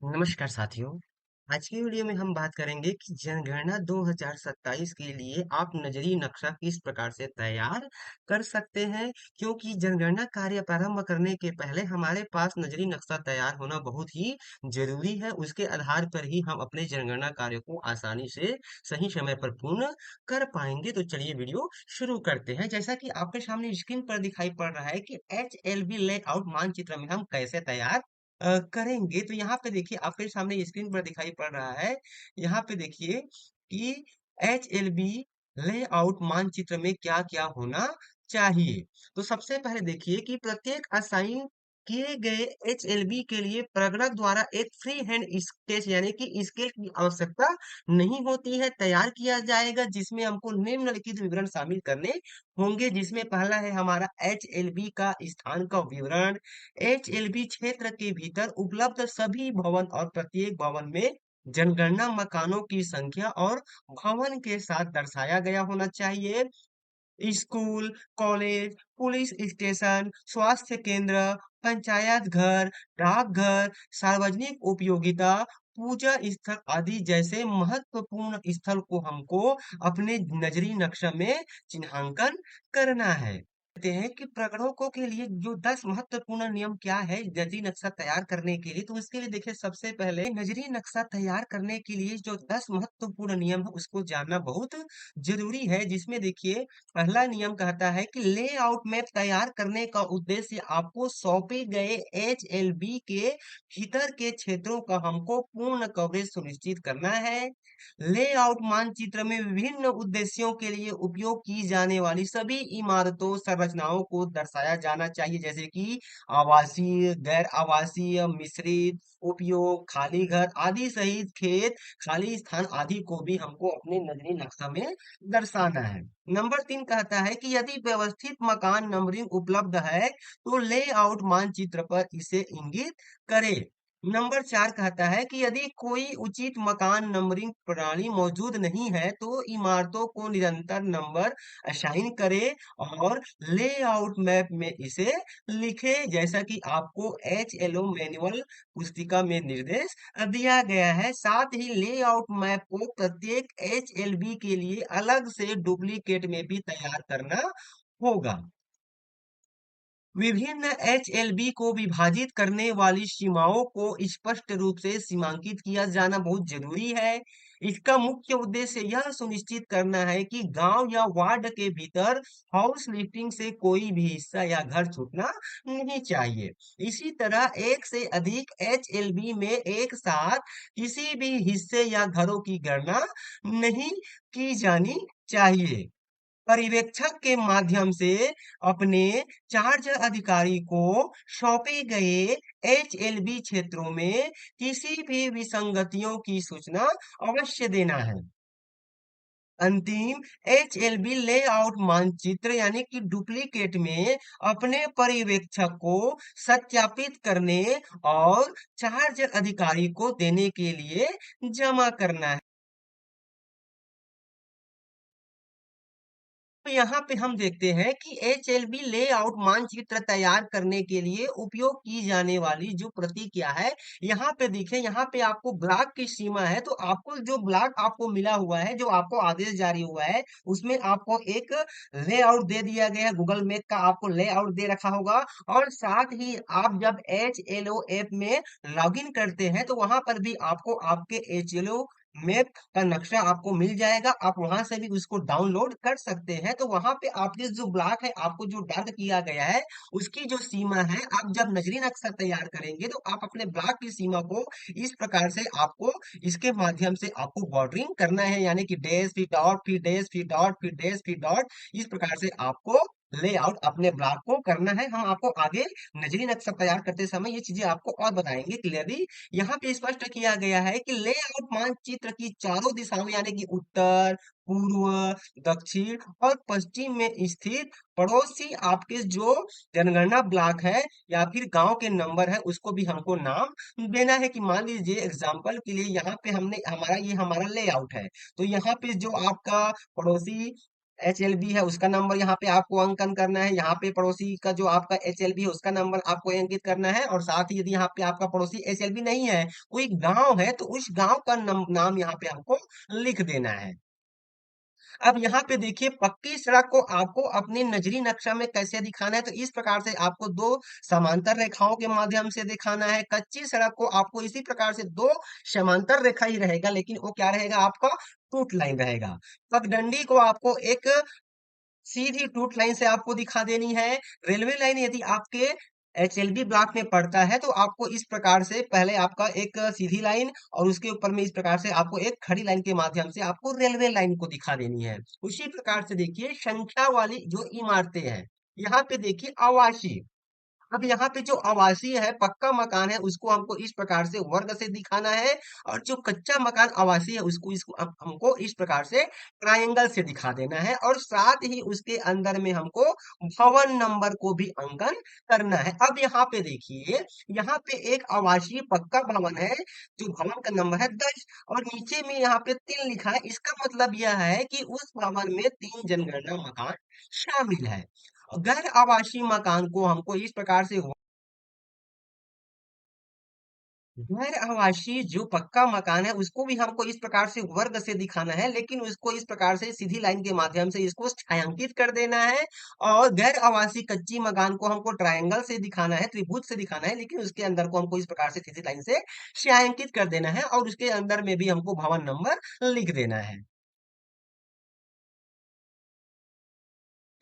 नमस्कार साथियों। आज की वीडियो में हम बात करेंगे कि जनगणना 2027 के लिए आप नजरी नक्शा किस प्रकार से तैयार कर सकते हैं। क्योंकि जनगणना कार्य प्रारंभ करने के पहले हमारे पास नजरी नक्शा तैयार होना बहुत ही जरूरी है। उसके आधार पर ही हम अपने जनगणना कार्य को आसानी से सही समय पर पूर्ण कर पाएंगे। तो चलिए वीडियो शुरू करते हैं। जैसा कि आपके सामने स्क्रीन पर दिखाई पड़ रहा है कि HLB लेआउट मानचित्र में हम कैसे तैयार करेंगे। तो यहाँ पे देखिए आपके सामने स्क्रीन पर दिखाई पड़ रहा है। यहाँ पे देखिए कि HLB लेआउट मानचित्र में क्या क्या होना चाहिए। तो सबसे पहले देखिए कि प्रत्येक असाइन किए गए HLB के लिए प्रगणक द्वारा एक फ्री हैंड स्केच यानी कि स्केल की आवश्यकता नहीं होती है, तैयार किया जाएगा, जिसमें हमको निम्नलिखित विवरण शामिल करने होंगे। जिसमें पहला है हमारा HLB का स्थान का विवरण। HLB क्षेत्र के भीतर उपलब्ध सभी भवन और प्रत्येक भवन में जनगणना मकानों की संख्या और भवन के साथ दर्शाया गया होना चाहिए। स्कूल, कॉलेज, पुलिस स्टेशन, स्वास्थ्य केंद्र, पंचायत घर, डाकघर, सार्वजनिक उपयोगिता, पूजा स्थल आदि जैसे महत्वपूर्ण स्थल को हमको अपने नजरी नक्शा में चिन्हांकन करना है। कहते हैं कि प्रगणकों के लिए जो 10 महत्वपूर्ण नियम क्या है नजरी नक्शा तैयार करने के लिए। तो इसके लिए देखिए सबसे पहले नजरी नक्शा तैयार करने के लिए जो 10 महत्वपूर्ण नियम है उसको जानना बहुत जरूरी है। जिसमें देखिए पहला नियम कहता है कि लेआउट मैप तैयार करने का उद्देश्य आपको सौंपे गए HLB के भीतर के क्षेत्रों का हमको पूर्ण कवरेज सुनिश्चित करना है। लेआउट मानचित्र में विभिन्न उद्देश्यों के लिए उपयोग की जाने वाली सभी इमारतों संरचनाओं को दर्शाया जाना चाहिए, जैसे कि आवासीय, गैर आवासीय, मिश्रित उपयोग, खाली घर आदि सहित खेत, खाली स्थान आदि को भी हमको अपने नजरी नक्शा में दर्शाना है। नंबर 3 कहता है कि यदि व्यवस्थित मकान नंबरिंग उपलब्ध है तो लेआउट मानचित्र पर इसे इंगित करें। नंबर 4 कहता है कि यदि कोई उचित मकान नंबरिंग प्रणाली मौजूद नहीं है तो इमारतों को निरंतर नंबर असाइन करे और लेआउट मैप में इसे लिखे, जैसा कि आपको HLO मैनुअल पुस्तिका में निर्देश दिया गया है। साथ ही लेआउट मैप को प्रत्येक HLB के लिए अलग से डुप्लीकेट में भी तैयार करना होगा। विभिन्न HLB को विभाजित करने वाली सीमाओं को स्पष्ट रूप से सीमांकित किया जाना बहुत जरूरी है। इसका मुख्य उद्देश्य यह सुनिश्चित करना है कि गांव या वार्ड के भीतर हाउस लिफ्टिंग से कोई भी हिस्सा या घर छूटना नहीं चाहिए। इसी तरह एक से अधिक HLB में एक साथ किसी भी हिस्से या घरों की गणना नहीं की जानी चाहिए। पर्यवेक्षक के माध्यम से अपने चार्ज अधिकारी को सौंपे गए HLB क्षेत्रों में किसी भी विसंगतियों की सूचना अवश्य देना है। अंतिम HLB लेआउट मानचित्र यानी कि डुप्लीकेट में अपने पर्यवेक्षक को सत्यापित करने और चार्ज अधिकारी को देने के लिए जमा करना है। तो यहाँ पे हम देखते हैं कि HLB लेआउट मानचित्र तैयार करने के लिए उपयोग की जाने वाली जो प्रति क्या है। यहाँ पे देखिए, यहाँ पे आपको ब्लॉक की सीमा है। तो आपको जो ब्लॉक आपको मिला हुआ है, जो आपको आदेश जारी हुआ है, उसमें आपको एक लेआउट दे दिया गया है। गूगल मैप का आपको लेआउट दे रखा होगा। और साथ ही आप जब HLO ऐप में लॉगिन करते हैं तो वहां पर भी आपको आपके HLO मैप का नक्शा आपको मिल जाएगा। आप वहां से भी उसको डाउनलोड कर सकते हैं। तो वहां पे आपके जो ब्लॉक है, आपको जो दर्ज किया गया है, उसकी जो सीमा है, आप जब नजरी नक्शा तैयार करेंगे तो आप अपने ब्लॉक की सीमा को इस प्रकार से आपको इसके माध्यम से आपको बॉर्डरिंग करना है, यानी कि डैश फिर डॉट फिर डैश फिर डॉट फिर डैश फिर डॉट, इस प्रकार से आपको लेआउट अपने ब्लॉक को करना है। हम आपको आगे नजरी नक्शा तैयार करते समय ये चीजें आपको और बताएंगे क्लियरली। यहाँ पे स्पष्ट किया गया है कि लेआउट मानचित्र की चारों दिशाओं यानी कि उत्तर, पूर्व, दक्षिण और पश्चिम में स्थित पड़ोसी आपके जो जनगणना ब्लॉक है या फिर गांव के नंबर है, उसको भी हमको नाम देना है। कि मान लीजिए एग्जांपल के लिए यहाँ पे हमने हमारा ये हमारा लेआउट है। तो यहाँ पे जो आपका पड़ोसी एचएलबी है उसका नंबर यहाँ पे आपको अंकन करना है। यहाँ पे पड़ोसी का जो आपका एचएलबी है उसका नंबर आपको अंकित करना है। और साथ ही यदि यहाँ पे आपका पड़ोसी एचएलबी नहीं है, कोई गांव है, तो उस गांव का नाम यहाँ पे आपको लिख देना है। अब यहाँ पे देखिए, पक्की सड़क को आपको अपने नजरी नक्शा में कैसे दिखाना है, तो इस प्रकार से आपको दो समांतर रेखाओं के माध्यम से दिखाना है। कच्ची सड़क को आपको इसी प्रकार से दो समांतर रेखा ही रहेगा, लेकिन वो क्या रहेगा, आपका टूट लाइन रहेगा। पगडंडी को आपको एक सीधी टूट लाइन से आपको दिखा देनी है। रेलवे लाइन यदि आपके एचएलबी ब्लॉक में पड़ता है, तो आपको इस प्रकार से पहले आपका एक सीधी लाइन और उसके ऊपर में इस प्रकार से आपको एक खड़ी लाइन के माध्यम से आपको रेलवे लाइन को दिखा देनी है। उसी प्रकार से देखिए, संख्या वाली जो इमारतें हैं, यहाँ पे देखिए आवासीय। अब यहाँ पे जो आवासीय है, पक्का मकान है, उसको हमको इस प्रकार से वर्ग से दिखाना है। और जो कच्चा मकान आवासीय है, उसको इसको हमको इस प्रकार से ट्रायंगल से दिखा देना है। और साथ ही उसके अंदर में हमको भवन नंबर को भी अंकन करना है। अब यहाँ पे देखिए, यहाँ पे एक आवासीय पक्का भवन है, जो भवन का नंबर है 10, और नीचे में यहाँ पे 3 लिखा है। इसका मतलब यह है कि उस भवन में 3 जनगणना मकान शामिल है। गैर आवासीय मकान को हमको इस प्रकार से, गैर आवासीय जो पक्का मकान है, उसको भी हमको इस प्रकार से वर्ग से दिखाना है, लेकिन उसको इस प्रकार से सीधी लाइन के माध्यम से इसको छायांकित कर देना है। और गैर आवासीय कच्ची मकान को हमको ट्रायंगल से दिखाना है, त्रिभुज से दिखाना है, लेकिन उसके अंदर को हमको इस प्रकार से सीधी लाइन से छायांकित कर देना है। और उसके अंदर में भी हमको भवन नंबर लिख देना है।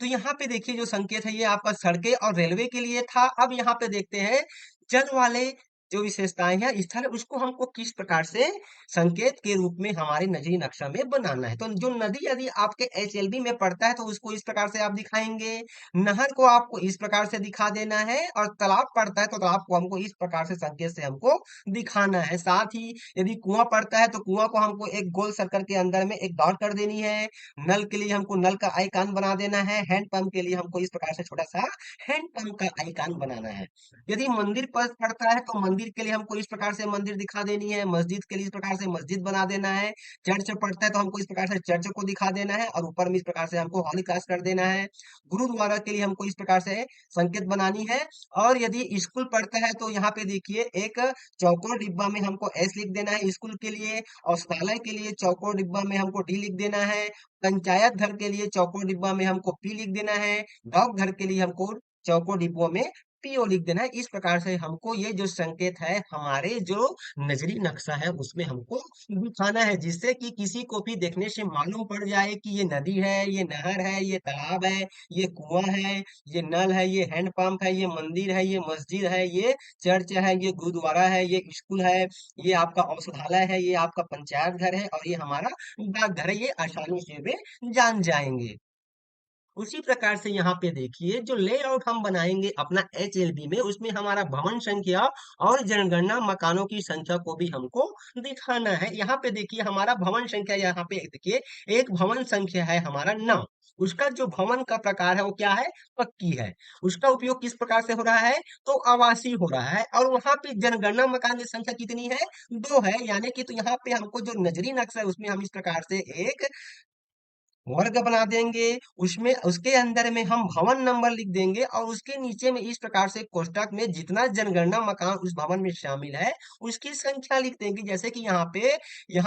तो यहाँ पे देखिए, जो संकेत है ये आपका सड़कें और रेलवे के लिए था। अब यहाँ पे देखते हैं जल वाले जो विशेषताएं हैं, स्थल, उसको हमको किस प्रकार से संकेत के रूप में हमारे नजरी नक्शा में बनाना है। तो जो नदी यदि आपके एचएलबी में पड़ता है, तो उसको इस प्रकार से आप दिखाएंगे। नहर को आपको इस प्रकार से दिखा देना है। और तालाब पड़ता है, तो तालाब को हमको इस प्रकार से संकेत से हमको दिखाना है। साथ ही यदि कुआं पड़ता है, तो कुआं को हमको एक गोल सर्कल के अंदर में एक डॉट कर देनी है। नल के लिए हमको नल का आइकन बना देना है। हैंड पंप के लिए हमको इस प्रकार से छोटा सा हैंड पंप का आइकन बनाना है। यदि मंदिर पर पड़ता है, तो मंदिर के लिए हमको इस प्रकार से मंदिर दिखा देनी है। मस्जिद के लिए इस प्रकार से मस्जिद बना देना है। चर्च पड़ता है, तो हमको इस प्रकार से चर्च को दिखा देना है। और ऊपर में इस प्रकार से हमको हॉली क्लास कर देना है। गुरुद्वारा के लिए हमको इस प्रकार से संकेत बनानी है। और यदि स्कूल पड़ता है, तो यहाँ पे देखिए, एक चौकोर डिब्बा में हमको एस लिख देना है स्कूल के लिए। औषधालय के लिए चौकोर डिब्बा में हमको डी लिख देना है। पंचायत घर के लिए चौकोर डिब्बा में हमको पी लिख देना है। डाक घर के लिए हमको चौकोर डिब्बों में पीओ लिख देना है। इस प्रकार से हमको ये जो संकेत है, हमारे जो नजरी नक्शा है, उसमें हमको दिखाना है, जिससे कि किसी को भी देखने से मालूम पड़ जाए कि ये नदी है, ये नहर है, ये तालाब है, ये कुआं है, ये नल है, ये हैंडपंप है, ये मंदिर है, ये मस्जिद है, ये चर्च है, ये गुरुद्वारा है, ये स्कूल है, ये आपका औषधालय है, ये आपका पंचायत घर है, और ये हमारा डाकघर है। ये आसानी से वे जान जाएंगे। उसी प्रकार से यहाँ पे देखिए, जो लेआउट हम बनाएंगे अपना एचएलबी में, उसमें हमारा भवन संख्या और जनगणना मकानों की संख्या को भी हमको दिखाना है। यहाँ पे देखिए, हमारा भवन संख्या, यहाँ पे देखिए, एक भवन संख्या है हमारा 9। उसका जो भवन का प्रकार है वो क्या है, पक्की है। उसका उपयोग किस प्रकार से हो रहा है, तो आवासीय हो रहा है। और वहां पे जनगणना मकान की संख्या कितनी है, 2 है। यानी कि तो यहाँ पे हमको जो नजरी नक्शा है, उसमें हम इस प्रकार से एक वर्ग बना देंगे। उसमें उसके अंदर में हम भवन नंबर लिख देंगे। और उसके नीचे में इस प्रकार से कोष्ठक में जितना जनगणना मकान उस भवन में शामिल है, उसकी संख्या लिख देंगे। जैसे कि यहाँ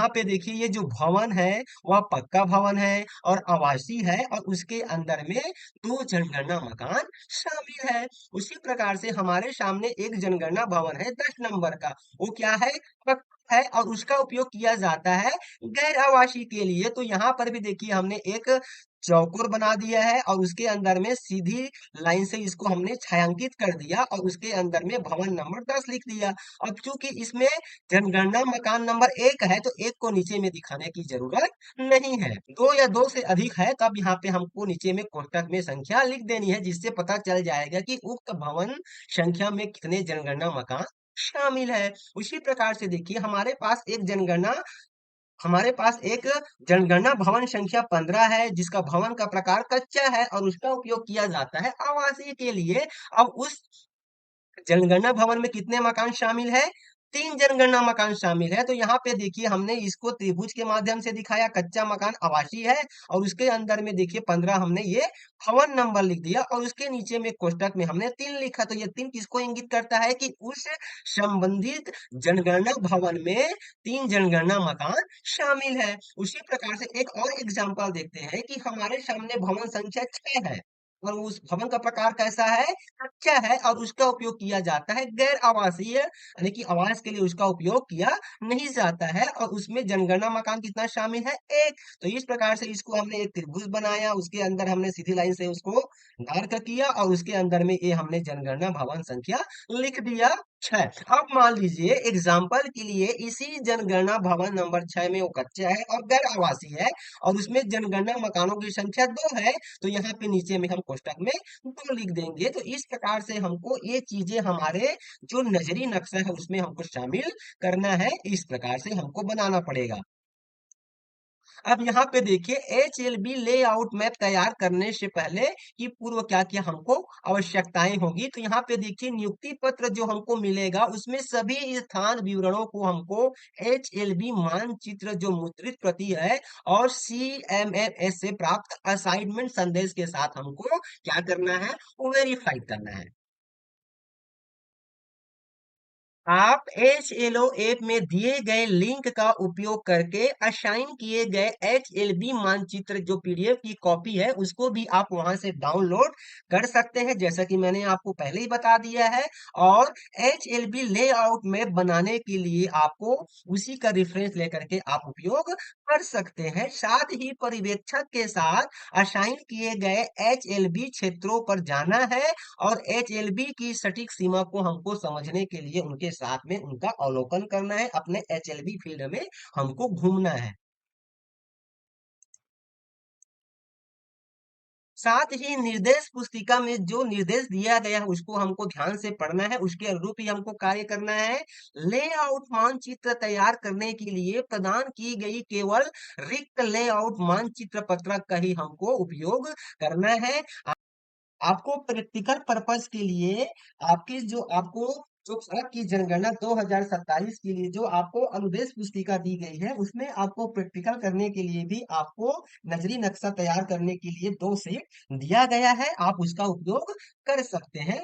पे देखिए, ये जो भवन है वह पक्का भवन है और आवासीय है, और उसके अंदर में 2 जनगणना मकान शामिल है। उसी प्रकार से हमारे सामने एक जनगणना भवन है 10 नंबर का। वो क्या है, पक्का है, और उसका उपयोग किया जाता है गैर आवासीय के लिए। तो यहाँ पर भी देखिए, हमने एक चौकोर बना दिया है, और उसके अंदर में सीधी लाइन से इसको हमने छायांकित कर दिया, और उसके अंदर में भवन नंबर 10 लिख दिया। अब चूंकि इसमें जनगणना मकान नंबर 1 है, तो 1 को नीचे में दिखाने की जरूरत नहीं है। 2 या 2 से अधिक है, तब यहाँ पे हमको नीचे में कोष्ठक में संख्या लिख देनी है, जिससे पता चल जाएगा कि उक्त भवन संख्या में कितने जनगणना मकान शामिल है। उसी प्रकार से देखिए, हमारे पास एक जनगणना भवन संख्या 15 है, जिसका भवन का प्रकार कच्चा है, और उसका उपयोग किया जाता है आवासीय के लिए। अब उस जनगणना भवन में कितने मकान शामिल है, तीन जनगणना मकान शामिल है। तो यहाँ पे देखिए हमने इसको त्रिभुज के माध्यम से दिखाया, कच्चा मकान आवासीय है, और उसके अंदर में देखिए 15 हमने ये भवन नंबर लिख दिया, और उसके नीचे में कोष्टक में हमने 3 लिखा। तो ये 3 किसको इंगित करता है कि उस संबंधित जनगणना भवन में 3 जनगणना मकान शामिल है। उसी प्रकार से एक और एग्जाम्पल देखते हैं कि हमारे सामने भवन संख्या 6 है, और उस भवन का प्रकार कैसा है, कच्चा है, और उसका उपयोग किया जाता है गैर आवासीय, यानी कि आवास के लिए उसका उपयोग किया नहीं जाता है, और उसमें जनगणना मकान कितना शामिल है, एक। तो इस प्रकार से इसको हमने एक त्रिभुज बनाया, उसके अंदर हमने सीधी लाइन से उसको डार्क किया, और उसके अंदर में ये हमने जनगणना भवन संख्या लिख दिया 6। अब मान लीजिए एग्जाम्पल के लिए इसी जनगणना भवन नंबर 6 में वो कच्चा है और गैर आवासीय है, और उसमें जनगणना मकानों की संख्या 2 है। तो यहाँ पे नीचे में हम कोष्टक में 2 लिख देंगे। तो इस प्रकार से हमको ये चीजें हमारे जो नजरी नक्शा है उसमें हमको शामिल करना है, इस प्रकार से हमको बनाना पड़ेगा। अब यहाँ पे देखिए HLB लेआउट मैप तैयार करने से पहले की पूर्व क्या क्या हमको आवश्यकताएं होगी। तो यहाँ पे देखिए नियुक्ति पत्र जो हमको मिलेगा उसमें सभी स्थान विवरणों को हमको HLB मानचित्र जो मुद्रित प्रति है और CMMS से प्राप्त असाइनमेंट संदेश के साथ हमको क्या करना है, वेरीफाई करना है। आप HLO ऐप में दिए गए लिंक का उपयोग करके असाइन किए गए HLB मानचित्र जो PDF की कॉपी है उसको भी आप वहां से डाउनलोड कर सकते हैं, जैसा कि मैंने आपको पहले ही बता दिया है। और HLB लेआउट में बनाने के लिए आपको उसी का रेफरेंस लेकर के आप उपयोग कर सकते हैं। साथ ही पर्यवेक्षक के साथ असाइन किए गए HLB क्षेत्रों पर जाना है, और HLB की सटीक सीमा को हमको समझने के लिए उनके साथ में उनका अवलोकन करना है, अपने HLB फील्ड में हमको घूमना है। साथ ही निर्देश पुस्तिका में जो निर्देश दिया गया है उसको हमको ध्यान से पढ़ना है, उसके अनुरूप ही हमको कार्य करना है। लेआउट मानचित्र तैयार करने के लिए प्रदान की गई केवल रिक्त लेआउट मानचित्र पत्रक का ही हमको उपयोग करना है। आपको प्रैक्टिकल पर्पस के लिए आपकी जो आपको जो सड़क की जनगणना 2027 के लिए जो आपको अनुदेश पुस्तिका दी गई है उसमें आपको प्रैक्टिकल करने के लिए भी आपको नजरी नक्शा तैयार करने के लिए 2 सेट दिया गया है, आप उसका उपयोग कर सकते हैं।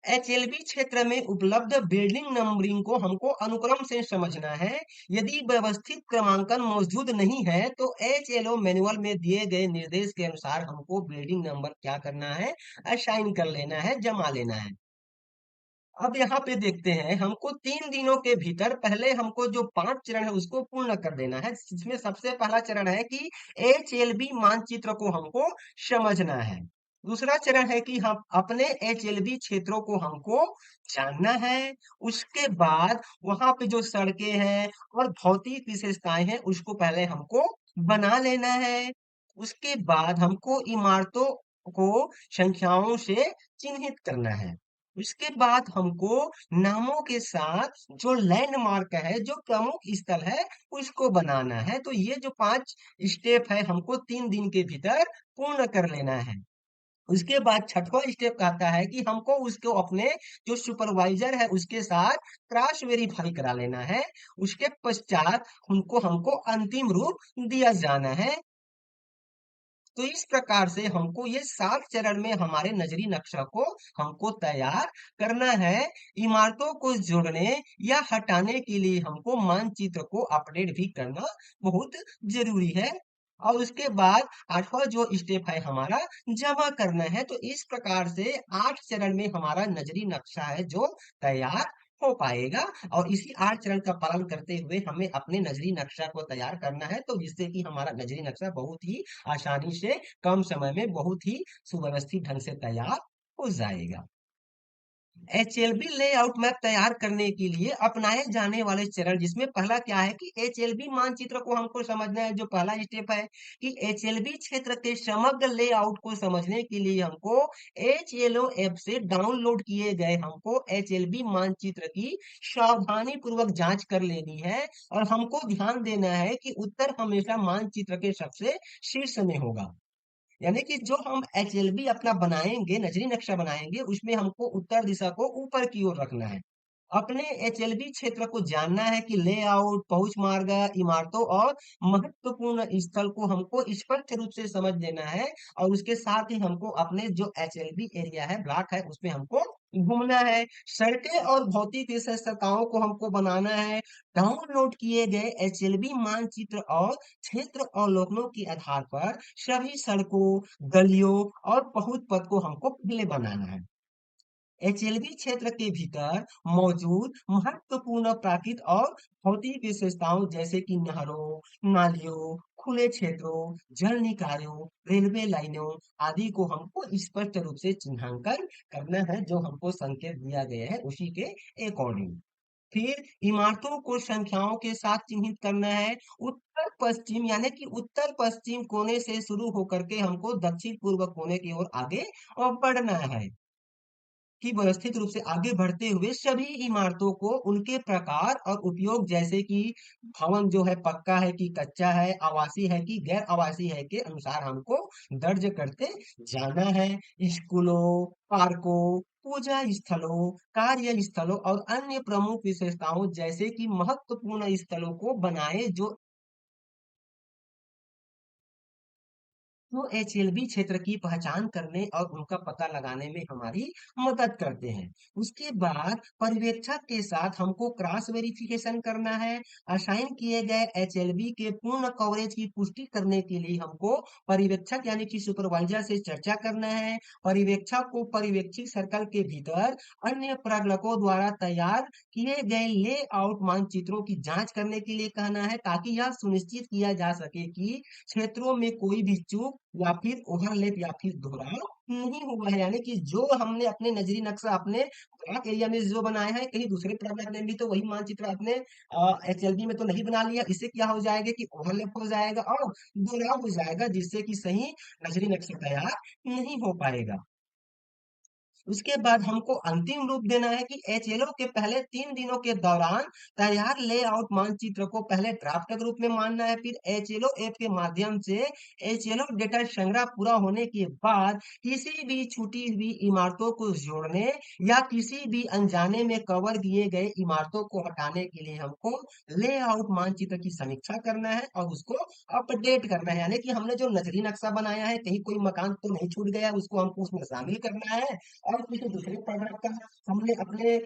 HLB क्षेत्र में उपलब्ध बिल्डिंग नंबरिंग को हमको अनुक्रम से समझना है। यदि व्यवस्थित क्रमांकन मौजूद नहीं है तो HLO मैनुअल में दिए गए निर्देश के अनुसार हमको बिल्डिंग नंबर क्या करना है, असाइन कर लेना है, जमा लेना है। अब यहाँ पे देखते हैं हमको 3 दिनों के भीतर पहले हमको जो 5 चरण है उसको पूर्ण कर देना है, जिसमें सबसे पहला चरण है कि HLB मानचित्र को हमको समझना है। दूसरा चरण है कि हम अपने HLB क्षेत्रों को हमको जानना है। उसके बाद वहां पे जो सड़कें हैं और भौतिक विशेषताएं हैं उसको पहले हमको बना लेना है। उसके बाद हमको इमारतों को संख्याओं से चिन्हित करना है। उसके बाद हमको नामों के साथ जो लैंडमार्क है, जो प्रमुख स्थल है, उसको बनाना है। तो ये जो 5 स्टेप है हमको 3 दिन के भीतर पूर्ण कर लेना है। उसके बाद छठवां स्टेप कहता है कि हमको उसको अपने जो सुपरवाइजर है उसके साथ क्रॉस वेरीफाई करा लेना है। उसके पश्चात उनको हमको अंतिम रूप दिया जाना है। तो इस प्रकार से हमको ये 7 चरण में हमारे नजरी नक्शा को हमको तैयार करना है। इमारतों को जोड़ने या हटाने के लिए हमको मानचित्र को अपडेट भी करना बहुत जरूरी है। और उसके बाद 8वां जो स्टेप है हमारा जमा करना है। तो इस प्रकार से 8 चरण में हमारा नजरी नक्शा है जो तैयार हो पाएगा, और इसी 8 चरण का पालन करते हुए हमें अपने नजरी नक्शा को तैयार करना है, तो जिससे कि हमारा नजरी नक्शा बहुत ही आसानी से कम समय में बहुत ही सुव्यवस्थित ढंग से तैयार हो जाएगा। HLB लेआउट मैप तैयार करने के लिए अपनाए जाने वाले चरण, जिसमें पहला क्या है कि HLB मानचित्र को हमको समझना है। जो पहला स्टेप है कि HLB क्षेत्र के समग्र लेआउट को समझने के लिए हमको HLO ऐप से डाउनलोड किए गए हमको HLB मानचित्र की सावधानी पूर्वक जांच कर लेनी है, और हमको ध्यान देना है कि उत्तर हमेशा मानचित्र के सबसे शीर्ष में होगा। यानी कि जो हम HLB अपना बनाएंगे, नजरी नक्शा बनाएंगे, उसमें हमको उत्तर दिशा को ऊपर की ओर रखना है। अपने एचएलबी क्षेत्र को जानना है कि लेआउट, पहुंच मार्ग, इमारतों और महत्वपूर्ण स्थल को हमको स्पष्ट रूप से समझ लेना है। और उसके साथ ही हमको अपने जो एचएलबी एरिया है, ब्लॉक है, उसमें हमको घूमना है। सड़कें और भौतिक विशेषताओं को हमको बनाना है। डाउनलोड किए गए एचएलबी मानचित्र और क्षेत्र अवलोकनों के आधार पर सभी सड़कों, गलियों और पहुंच पथ को हमको पहले बनाना है। एचएलबी क्षेत्र के भीतर मौजूद महत्वपूर्ण प्राकृतिक और भौतिक विशेषताओं जैसे कि नहरों, नालियों, खुले क्षेत्रों, जल निकायों, रेलवे लाइनों आदि को हमको स्पष्ट रूप से चिन्हांकन करना है, जो हमको संकेत दिया गया है उसी के अकॉर्डिंग। फिर इमारतों को संख्याओं के साथ चिन्हित करना है। उत्तर पश्चिम यानी कि उत्तर पश्चिम कोने से शुरू होकर के हमको दक्षिण पूर्व कोने की ओर आगे बढ़ना है। कि व्यवस्थित रूप से आगे बढ़ते हुए सभी इमारतों को उनके प्रकार और उपयोग जैसे कि भवन जो है पक्का है कि कच्चा है, आवासीय है कि गैर आवासीय है के अनुसार हमको दर्ज करते जाना है। स्कूलों, पार्कों, पूजा स्थलों, कार्य स्थलों और अन्य प्रमुख विशेषताओं जैसे कि महत्वपूर्ण स्थलों को बनाए जो वो एचएलबी क्षेत्र की पहचान करने और उनका पता लगाने में हमारी मदद करते हैं। उसके बाद पर्यवेक्षक के साथ हमको क्रॉस वेरिफिकेशन करना है। असाइन किए गए एचएलबी के पूर्ण कवरेज की पुष्टि करने के लिए हमको पर्यवेक्षक यानी कि सुपरवाइजर से चर्चा करना है। पर्यवेक्षक को पर्यवेक्षी सर्कल के भीतर अन्य प्राध्यापकों द्वारा तैयार किए गए लेआउट मानचित्रों की जांच करने के लिए कहना है, ताकि यह सुनिश्चित किया जा सके कि क्षेत्रों में कोई भी चूक या फिर ओवरलैप या फिर दोहराव नहीं हुआ है। यानी कि जो हमने अपने नजरी नक्शा अपने ब्लॉक एरिया में जो बनाया है, कहीं दूसरे प्रोजेक्ट में भी तो वही मानचित्र अपने एचएलबी में तो नहीं बना लिया। इससे क्या हो जाएगा कि ओवरलैप हो जाएगा और दोहराव हो जाएगा, जिससे कि सही नजरी नक्शा तैयार नहीं हो पाएगा। उसके बाद हमको अंतिम रूप देना है कि एचएलओ के पहले 3 दिनों के दौरान तैयार लेआउट मानचित्र को पहले ड्राफ्ट के रूप में मानना है। फिर एचएलओ ऐप के माध्यम से एचएलओ डेटा संग्रह पूरा होने के बाद किसी भी छूटी हुई इमारतों को जोड़ने या किसी भी अनजाने में कवर किए गए इमारतों को हटाने के लिए हमको लेआउट मानचित्र की समीक्षा करना है और उसको अपडेट करना है। यानी कि हमने जो नजरी नक्शा बनाया है, कहीं कोई मकान तो नहीं छूट गया, उसको हमको उसमें शामिल करना है। और किसी दूसरे प्रोडक्ट का हमने अपने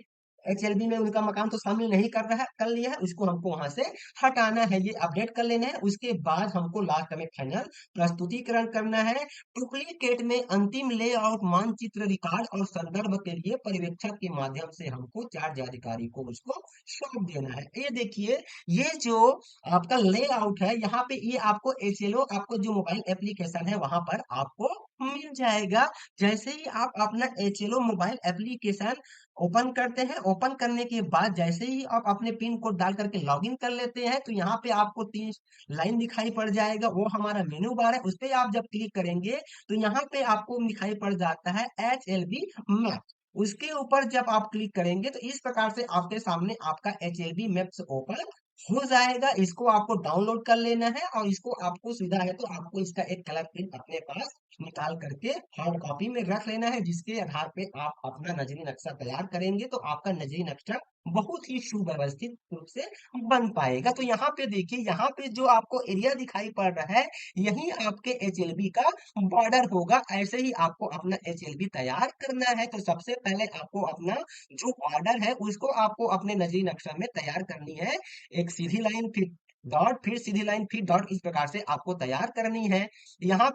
एचएलबी में उनका मकान तो शामिल नहीं कर रहा है, कर लिया है, उसको हमको वहां से हटाना है, ये अपडेट कर लेना है। उसके बाद हमको लास्ट में फाइनल प्रस्तुतिकरण करना है। डुप्लीकेट में अंतिम लेआउट मानचित्र रिकॉर्ड और संदर्भ के लिए पर्यवेक्षक के माध्यम से हमको चार्ज अधिकारी को उसको सौंप देना है। ये देखिए, ये जो आपका लेआउट है, यहाँ पे ये आपको एचएलओ आपको जो मोबाइल एप्लीकेशन है वहां पर आपको मिल जाएगा। जैसे ही आप अपना एचएलओ मोबाइल एप्लीकेशन ओपन करते हैं, ओपन करने के बाद जैसे ही आप अपने पिन कोड डाल करके लॉगिन कर लेते हैं, तो यहाँ पे आपको 3 लाइन दिखाई पड़ जाएगा, वो हमारा मेनू बार है। उस पे आप जब क्लिक करेंगे तो यहाँ पे आपको दिखाई पड़ जाता है एचएलबी मैप। उसके ऊपर जब आप क्लिक करेंगे तो इस प्रकार से आपके सामने आपका एचएलबी मैप्स ओपन हो जाएगा। इसको आपको डाउनलोड कर लेना है और इसको आपको सुविधा है तो आपको इसका एक कलर प्रिंट अपने पास निकाल करके हार्ड कॉपी में रख लेना है, जिसके आधार पे आप अपना नजरी नक्शा तैयार करेंगे तो आपका नजरी नक्शा बहुत ही सुव्यवस्थित रूप से बन पाएगा। तो यहाँ पे देखिए, यहाँ पे जो आपको एरिया दिखाई पड़ रहा है, यही आपके एचएलबी का बॉर्डर होगा। ऐसे ही आपको अपना एचएलबी तैयार करना है। तो सबसे पहले आपको अपना जो बॉर्डर है उसको आपको अपने नजरी नक्शा में तैयार करनी है। एक सीधी लाइन, फिर डॉट, फिर सीधी लाइन, फिर डॉट, इस प्रकार से आपको तैयार करनी है। यहाँ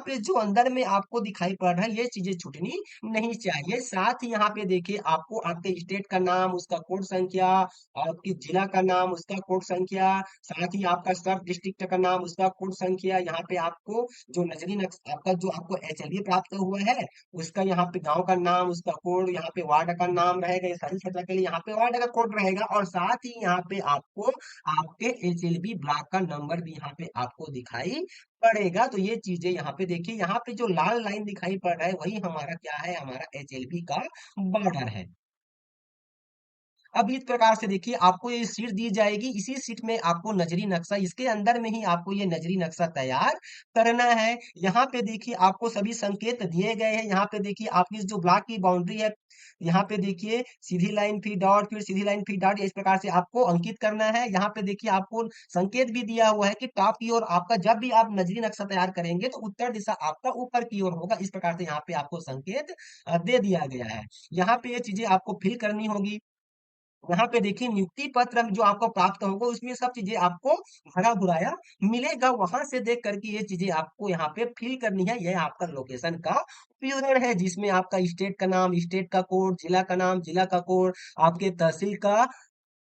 पे जो अंदर में आपको दिखाई पड़ रहा है, ये चीजें छूटनी नहीं चाहिए। साथ ही यहाँ पे देखिए, आपको आपके स्टेट का नाम, उसका कोड संख्या, आपके जिला का नाम, उसका कोड संख्या, साथ ही आपका सब डिस्ट्रिक्ट का नाम, उसका कोड संख्या। यहाँ पे आपको जो नजरी नक्शा आपका जो आपको एचएलबी प्राप्त हुआ है, उसका यहाँ पे गांव का नाम, उसका कोड, यहाँ पे वार्ड का नाम रहेगा। ये सारी क्षेत्र के लिए यहाँ पे वार्ड का कोड रहेगा। और साथ ही यहाँ पे आपको आपके एचएलबी ब्लॉक का नंबर भी यहाँ पे आपको दिखाई पड़ेगा। तो ये चीजें यहाँ पे देखिए, यहाँ पे जो लाल लाइन दिखाई पड़ रहा है वही हमारा क्या है, हमारा एचएलबी का बॉर्डर है। अब इस प्रकार से देखिए आपको ये शीट दी जाएगी, इसी शीट में आपको नजरी नक्शा, इसके अंदर में ही आपको ये नजरी नक्शा तैयार करना है। यहाँ पे देखिए आपको सभी संकेत दिए गए हैं। यहाँ पे देखिए आपकी जो ब्लॉक की बाउंड्री है, यहाँ पे देखिए सीधी लाइन फिर डॉट, फिर सीधी लाइन फिर डॉट, इस प्रकार से आपको अंकित करना है। यहाँ पे देखिए आपको संकेत भी दिया हुआ है कि टॉप की ओर आपका जब भी आप नजरी नक्शा तैयार करेंगे तो उत्तर दिशा आपका ऊपर की ओर होगा। इस प्रकार से यहाँ पे आपको संकेत दे दिया गया है। यहाँ पे ये चीजें आपको फिल करनी होगी। यहाँ पे देखिए नियुक्ति पत्र जो आपको प्राप्त होगा उसमें सब चीजें आपको भरा भुराया मिलेगा। वहां से देख करके ये चीजें आपको यहाँ पे फिल करनी है। यह आपका लोकेशन का विवरण है, जिसमें आपका स्टेट का नाम, स्टेट का कोड, जिला का नाम, जिला का कोड, आपके तहसील का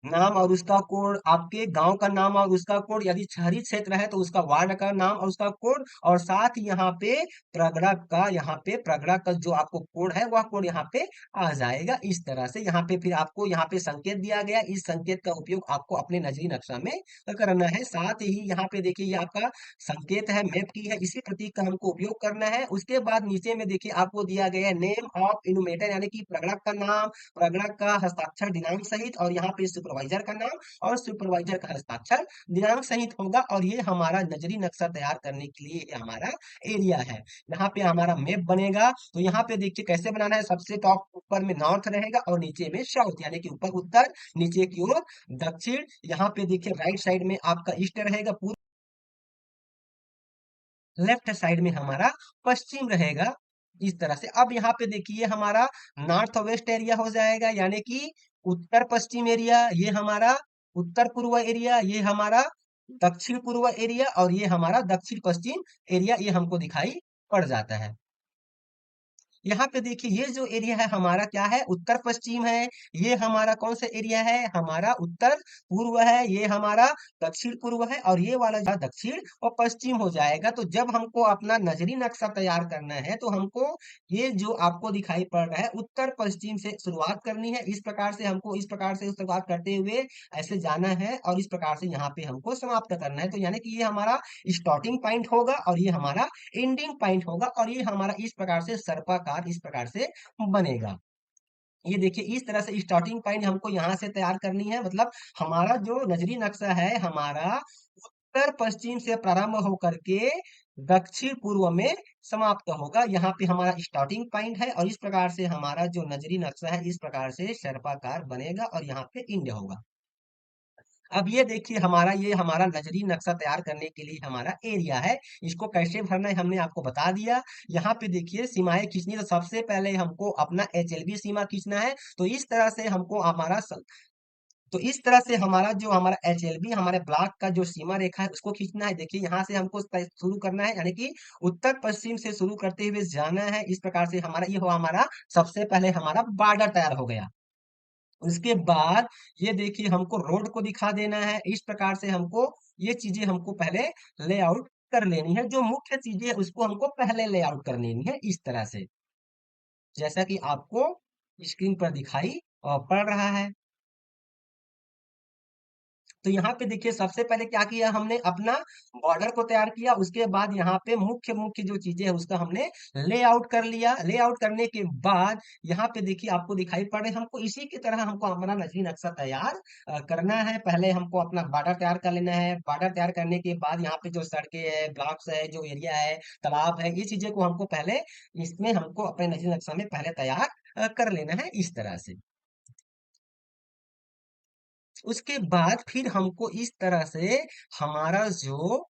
नाम और उसका कोड, आपके गांव का नाम और उसका कोड, यदि शहरी क्षेत्र है तो उसका वार्ड का नाम और उसका कोड, और साथ ही यहाँ पे प्रगड़ा का जो आपको कोड है वह कोड यहाँ पे आ जाएगा। इस तरह से यहाँ पे फिर आपको यहाँ पे संकेत दिया गया, इस संकेत का उपयोग आपको अपने नजरी नक्शा में करना है। साथ ही यहाँ पे देखिए ये आपका संकेत है, मैप की है, इसी प्रतीक का हमको उपयोग करना है। उसके बाद नीचे में देखिए आपको दिया गया है नेम ऑफ इनुमेटर, यानी कि प्रगणक का नाम, प्रगणक का हस्ताक्षर दिनांक सहित, और यहाँ पे सुपरवाइजर का नाम और सुपरवाइजर का हस्ताक्षर दिनांक सहित होगा। और ये हमारा नजरी नक्शा तैयार करने के लिए ये हमारा एरिया है। यहाँ पे हमारा मैप बनेगा। तो यहाँ पे देखिए कैसे बनाना है। सबसे टॉप ऊपर में नॉर्थ रहेगा और नीचे में साउथ, यानी कि ऊपर उत्तर, नीचे की ओर दक्षिण। यहाँ पे देखिए राइट साइड में आपका ईस्ट रहेगा, पूर्व, लेफ्ट साइड में हमारा पश्चिम रहेगा। इस तरह से अब यहाँ पे देखिए हमारा नॉर्थ वेस्ट एरिया हो जाएगा, यानी कि उत्तर पश्चिम एरिया ये हमारा, उत्तर पूर्व एरिया ये हमारा, दक्षिण पूर्व एरिया और ये हमारा दक्षिण पश्चिम एरिया, ये हमको दिखाई पड़ जाता है। यहाँ पे देखिए ये जो एरिया है हमारा क्या है, उत्तर पश्चिम है। ये हमारा कौन सा एरिया है, हमारा उत्तर पूर्व है। ये हमारा दक्षिण पूर्व है, और ये वाला जो दक्षिण और पश्चिम हो जाएगा। तो जब हमको अपना नजरी नक्शा तैयार करना है तो हमको ये जो आपको दिखाई पड़ रहा है उत्तर पश्चिम से शुरुआत करनी है। इस प्रकार से हमको, इस प्रकार से शुरुआत करते हुए ऐसे जाना है, और इस प्रकार से यहाँ पे हमको समाप्त करना है। तो यानी कि ये हमारा स्टार्टिंग पॉइंट होगा और ये हमारा एंडिंग पॉइंट होगा, और ये हमारा इस प्रकार से सर्पाकार इस प्रकार से बनेगा। ये देखिए इस तरह से स्टार्टिंग पॉइंट हमको यहाँ से तैयार करनी है। मतलब हमारा जो नजरी नक्शा है हमारा उत्तर पश्चिम से प्रारंभ होकर के दक्षिण पूर्व में समाप्त होगा। यहाँ पे हमारा स्टार्टिंग पॉइंट है, और इस प्रकार से हमारा जो नजरी नक्शा है इस प्रकार से सर्पाकार बनेगा और यहाँ पे इंड होगा। अब ये देखिए हमारा, ये हमारा नजरी नक्शा तैयार करने के लिए हमारा एरिया है। इसको कैसे भरना है हमने आपको बता दिया। यहाँ पे देखिए सीमाएं खींचनी, तो सबसे पहले हमको अपना एचएलबी सीमा खींचना है। तो इस तरह से हमको तो इस तरह से हमारा जो हमारा एचएलबी, हमारे ब्लॉक का जो सीमा रेखा है उसको खींचना है। देखिए यहाँ से हमको शुरू करना है, यानी कि उत्तर पश्चिम से शुरू करते हुए जाना है। इस प्रकार से हमारा ये हो, हमारा सबसे पहले हमारा बॉर्डर तैयार हो गया। उसके बाद ये देखिए हमको रोड को दिखा देना है। इस प्रकार से हमको ये चीजें हमको पहले लेआउट कर लेनी है। जो मुख्य चीजें है उसको हमको पहले लेआउट कर लेनी है, इस तरह से जैसा कि आपको स्क्रीन पर दिखाई पड़ रहा है। तो यहाँ पे देखिए सबसे पहले क्या किया हमने, अपना बॉर्डर को तैयार किया। उसके बाद यहाँ पे मुख्य मुख्य जो चीजें है उसका हमने लेआउट कर लिया। लेआउट करने के बाद यहाँ पे देखिए आपको दिखाई पड़ रहे, हमको इसी की तरह हमको हमारा नजरी नक्शा तैयार करना है। पहले हमको अपना बॉर्डर तैयार कर लेना है। बॉर्डर तैयार करने के बाद यहाँ पे जो सड़कें है, ब्लॉक्स है, जो एरिया है, तालाब है, ये चीजें को हमको पहले इसमें हमको अपने नजरी नक्शा में पहले तैयार कर लेना है, इस तरह से। उसके बाद फिर हमको इस तरह से हमारा जो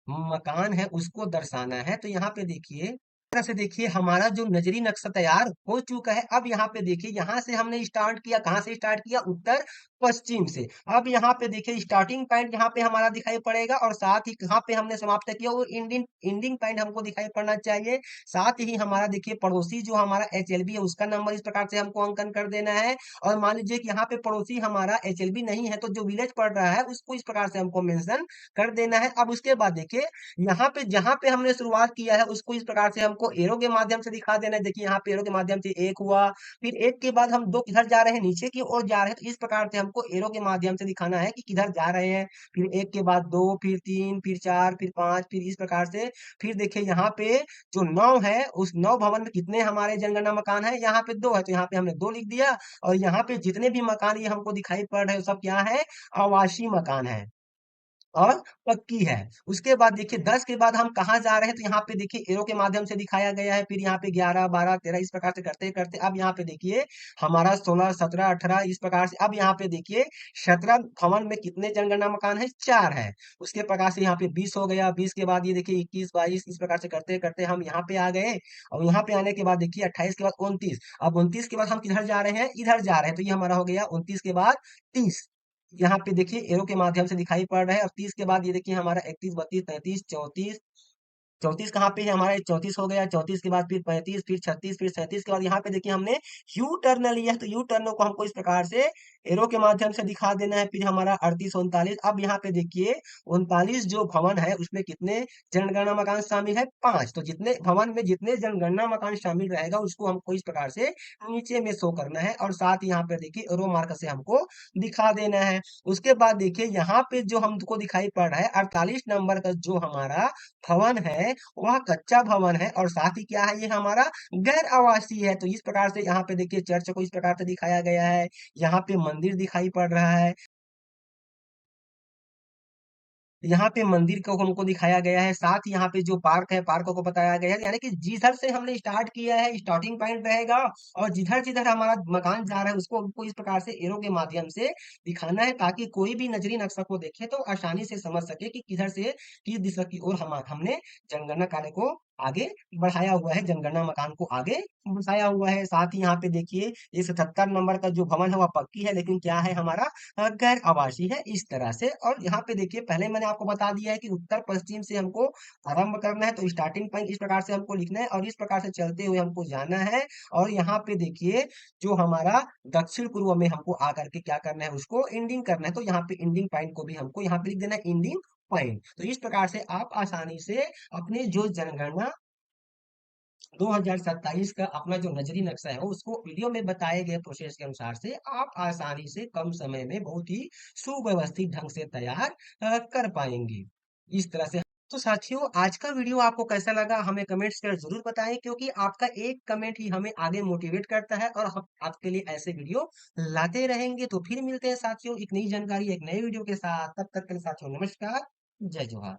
मकान है उसको दर्शाना है। तो यहाँ पे देखिए तरह से देखिए हमारा जो नजरी नक्शा तैयार हो चुका है। अब यहाँ पे देखिए यहाँ से हमने स्टार्ट किया, कहाँ से स्टार्ट किया, उत्तर पश्चिम से। अब यहाँ पे देखिए स्टार्टिंग पॉइंट यहाँ पे हमारा दिखाई पड़ेगा, और साथ ही कहाँ पे हमने समाप्त किया वो एंडिंग एंडिंग पॉइंट हमको दिखाई पड़ना चाहिए। साथ ही हमारा देखिए पड़ोसी जो हमारा एचएलबी है उसका नंबर इस प्रकार से हमको अंकन कर देना है। और मान लीजिए कि यहाँ पे पड़ोसी हमारा एचएलबी नहीं है तो जो विलेज पड़ रहा है उसको इस प्रकार से हमको मेंशन कर देना है। अब उसके बाद देखिए यहाँ पे जहां पे हमने शुरुआत किया है उसको इस प्रकार से हमको हमको एरो के माध्यम से दिखा देना है। देखिए यहाँ पे एरो के माध्यम से एक हुआ, फिर एक के बाद हम दो किधर जा रहे हैं, नीचे की ओर जा रहे हैं, तो इस प्रकार से हमको एरो के माध्यम से दिखाना है कि किधर जा रहे हैं। फिर एक के बाद दो, फिर तीन, फिर चार, फिर पांच, फिर इस प्रकार से। फिर देखिए यहाँ पे जो नौ है, उस नौ भवन में कितने हमारे जनगणना मकान है, यहाँ पे दो है, तो यहाँ पे हमने दो लिख दिया। और यहाँ पे जितने भी मकान ये हमको दिखाई पड़ रहे हैं, सब क्या है, आवासीय मकान है और पक्की है। उसके बाद देखिए 10 के बाद हम कहाँ जा रहे हैं, तो यहाँ पे देखिए एरो के माध्यम से दिखाया गया है। फिर यहाँ पे 11, 12, 13 इस प्रकार से करते करते अब यहाँ पे देखिए हमारा 16, 17, 18 इस प्रकार से। अब यहाँ पे देखिए 17 भवन में कितने जनगणना मकान है, 4 है। उसके प्रकार से यहाँ पे 20 हो गया। 20 के बाद ये देखिए 21, 22 इस प्रकार से करते करते हम यहाँ पे आ गए। और यहाँ पे आने के बाद देखिए 28 के बाद 29। अब 29 के बाद हम किधर जा रहे हैं, इधर जा रहे हैं, तो ये हमारा हो गया 29 के बाद 30। यहाँ पे देखिए एरो के माध्यम से दिखाई पड़ रहा है। और 30 के बाद ये देखिए हमारा 31, 32, 33, 34। 34 कहाँ पे है हमारा, 34 हो गया। 34 के बाद फिर 35, फिर 36, फिर 37 के बाद यहाँ पे देखिए हमने यू टर्न लिया है, तो यू टर्न को हमको इस प्रकार से एरो के माध्यम से दिखा देना है। फिर हमारा 38, 39। अब यहाँ पे देखिए 39 जो भवन है उसमें कितने जनगणना मकान शामिल है, 5। तो जितने भवन में जितने जनगणना मकान शामिल रहेगा उसको हमको इस प्रकार से नीचे में शो करना है। और साथ ही यहाँ पे देखिए एरो मार्क से हमको दिखा देना है। उसके बाद देखिए यहाँ पे जो हमको दिखाई पड़ रहा है 48 नंबर का जो हमारा भवन है, वह कच्चा भवन है। और साथ ही क्या है, ये हमारा गैर आवासीय है। तो इस प्रकार से यहाँ पे देखिए चर्च को इस प्रकार से दिखाया गया है। यहाँ पे मंदिर दिखाई पड़ रहा है, यहाँ पे मंदिर को हमको दिखाया गया है। साथ ही यहाँ पे जो पार्क है, पार्क को बताया गया है। यानी कि जिधर से हमने स्टार्ट किया है स्टार्टिंग पॉइंट रहेगा, और जिधर जिधर हमारा मकान जा रहा है उसको हमको इस प्रकार से एरो के माध्यम से दिखाना है, ताकि कोई भी नजरी नक्शा को देखे तो आसानी से समझ सके कि किधर से किस दिशा की ओर हमने जनगणना कार्य को आगे बढ़ाया हुआ है, जनगणना मकान को आगे बढ़ाया हुआ है। साथ ही यहाँ पे देखिए ये 77 नंबर का जो भवन है वह पक्की है, लेकिन क्या है हमारा गैर आवासीय है, इस तरह से। और यहाँ पे देखिए पहले मैंने आपको बता दिया है कि उत्तर पश्चिम से हमको आरंभ करना है, तो स्टार्टिंग पॉइंट इस प्रकार से हमको लिखना है और इस प्रकार से चलते हुए हमको जाना है। और यहाँ पे देखिए जो हमारा दक्षिण पूर्व में हमको आकर के क्या करना है, उसको एंडिंग करना है। तो यहाँ पे एंडिंग पॉइंट को भी हमको यहाँ पे लिख देना है, एंडिंग पॉइंट। तो इस प्रकार से आप आसानी से अपने जो जनगणना 2027 का अपना जो नजरी नक्शा है उसको वीडियो में बताए गए प्रोसेस के अनुसार से आप आसानी से कम समय में बहुत ही सुव्यवस्थित ढंग से तैयार कर पाएंगे, इस तरह से। तो साथियों आज का वीडियो आपको कैसा लगा हमें कमेंट्स कर जरूर बताएं, क्योंकि आपका एक कमेंट ही हमें आगे मोटिवेट करता है और हम आपके लिए ऐसे वीडियो लाते रहेंगे। तो फिर मिलते हैं साथियों एक नई जानकारी एक नए वीडियो के साथ। तब तक के लिए साथियों नमस्कार, जय जोहार।